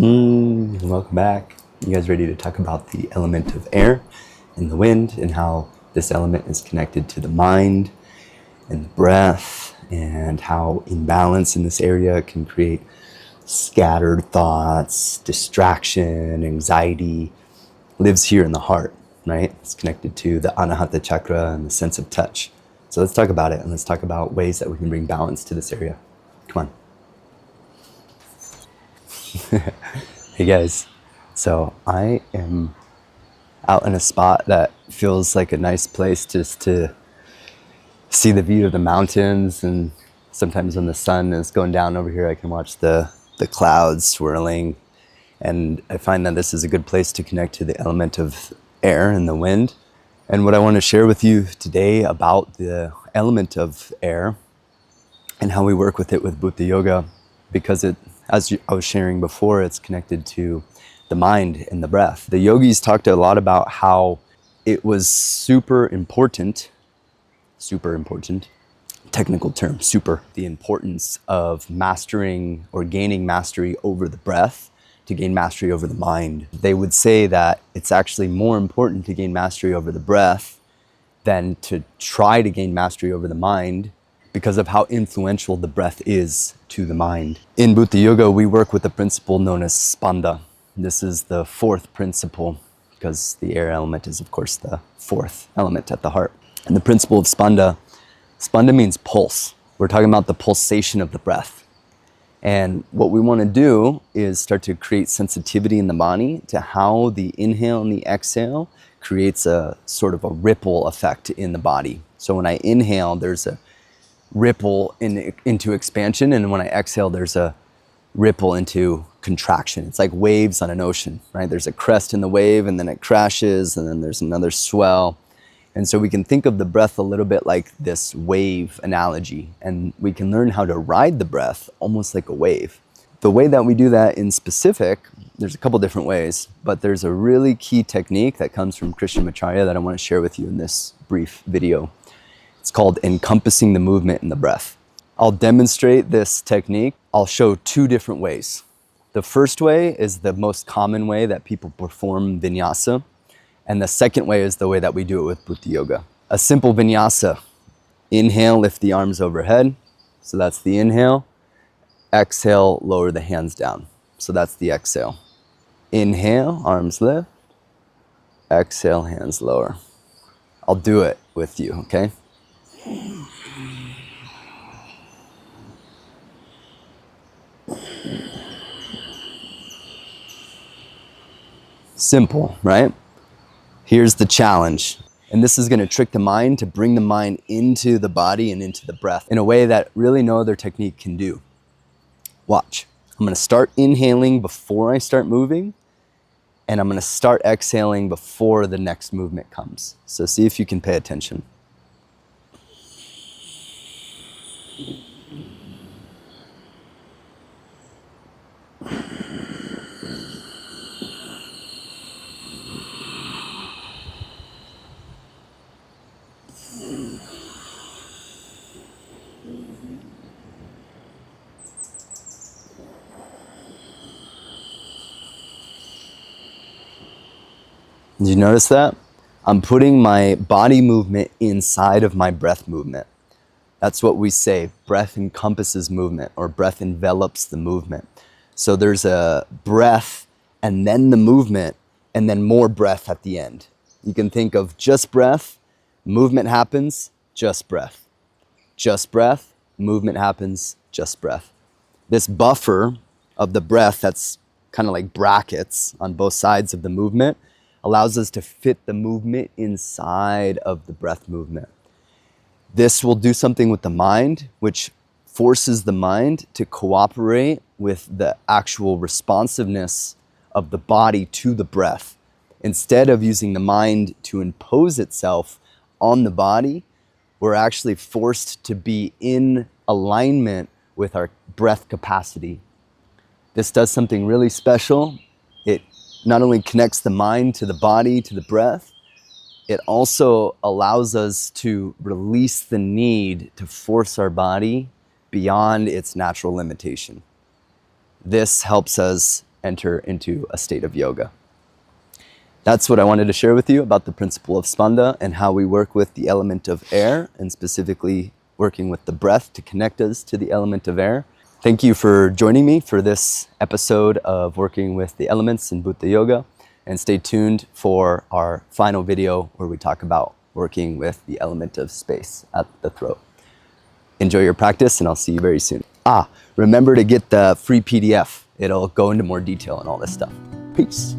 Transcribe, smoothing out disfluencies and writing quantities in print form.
Welcome back. You guys ready to talk about the element of air and the wind and how this element is connected to the mind and the breath and how imbalance in this area can create scattered thoughts, distraction, anxiety. Lives here in the heart, right? It's connected to the Anahata chakra and the sense of touch. So let's talk about it, and let's talk about ways that we can bring balance to this area. Come on. Hey guys, so I am out in a spot that feels like a nice place just to see the view of the mountains, and sometimes when the sun is going down over here I can watch the clouds swirling, and I find that this is a good place to connect to the element of air and the wind. And what I want to share with you today about the element of air and how we work with it with Bhūta Yoga, because I was sharing before, it's connected to the mind and the breath. The yogis talked a lot about how it was super important, technical term, the importance of mastering or gaining mastery over the breath to gain mastery over the mind. They would say that it's actually more important to gain mastery over the breath than to try to gain mastery over the mind, because of how influential the breath is to the mind. In Bhūta Yoga, we work with a principle known as Spanda. This is the fourth principle, because the air element is, of course, the fourth element at the heart. And the principle of Spanda means pulse. We're talking about the pulsation of the breath. And what we want to do is start to create sensitivity in the body to how the inhale and the exhale creates a sort of a ripple effect in the body. So when I inhale, there's a ripple into expansion, and when I exhale, there's a ripple into contraction. It's like waves on an ocean, right? There's a crest in the wave, and then it crashes, and then there's another swell. And so we can think of the breath a little bit like this wave analogy, and we can learn how to ride the breath almost like a wave. The way that we do that in specific, there's a couple different ways, but there's a really key technique that comes from Krishnamacharya that I want to share with you in this brief video. It's called encompassing the movement in the breath. I'll demonstrate this technique. I'll show two different ways. The first way is the most common way that people perform vinyasa, and the second way is the way that we do it with Bhūta Yoga. A simple vinyasa. Inhale, lift the arms overhead. So that's the inhale. Exhale, lower the hands down. So that's the exhale. Inhale, arms lift. Exhale, hands lower. I'll do it with you, okay? Simple, right? Here's the challenge. And this is going to trick the mind to bring the mind into the body and into the breath in a way that really no other technique can do. Watch. I'm going to start inhaling before I start moving, and I'm going to start exhaling before the next movement comes. So see if you can pay attention. Did you notice that? I'm putting my body movement inside of my breath movement. That's what we say. Breath encompasses movement, or breath envelops the movement. So there's a breath and then the movement and then more breath at the end. You can think of just breath, movement happens, just breath. Just breath, movement happens, just breath. This buffer of the breath that's kind of like brackets on both sides of the movement allows us to fit the movement inside of the breath movement. This will do something with the mind, which forces the mind to cooperate with the actual responsiveness of the body to the breath. Instead of using the mind to impose itself on the body, we're actually forced to be in alignment with our breath capacity. This does something really special. It not only connects the mind to the body, to the breath, it also allows us to release the need to force our body beyond its natural limitation. This helps us enter into a state of yoga. That's what I wanted to share with you about the principle of Spanda and how we work with the element of air, and specifically working with the breath to connect us to the element of air. Thank you for joining me for this episode of working with the elements in Bhūta Yoga, and stay tuned for our final video where we talk about working with the element of space at the throat. Enjoy your practice, and I'll see you very soon. Remember to get the free PDF. It'll go into more detail on all this stuff. Peace.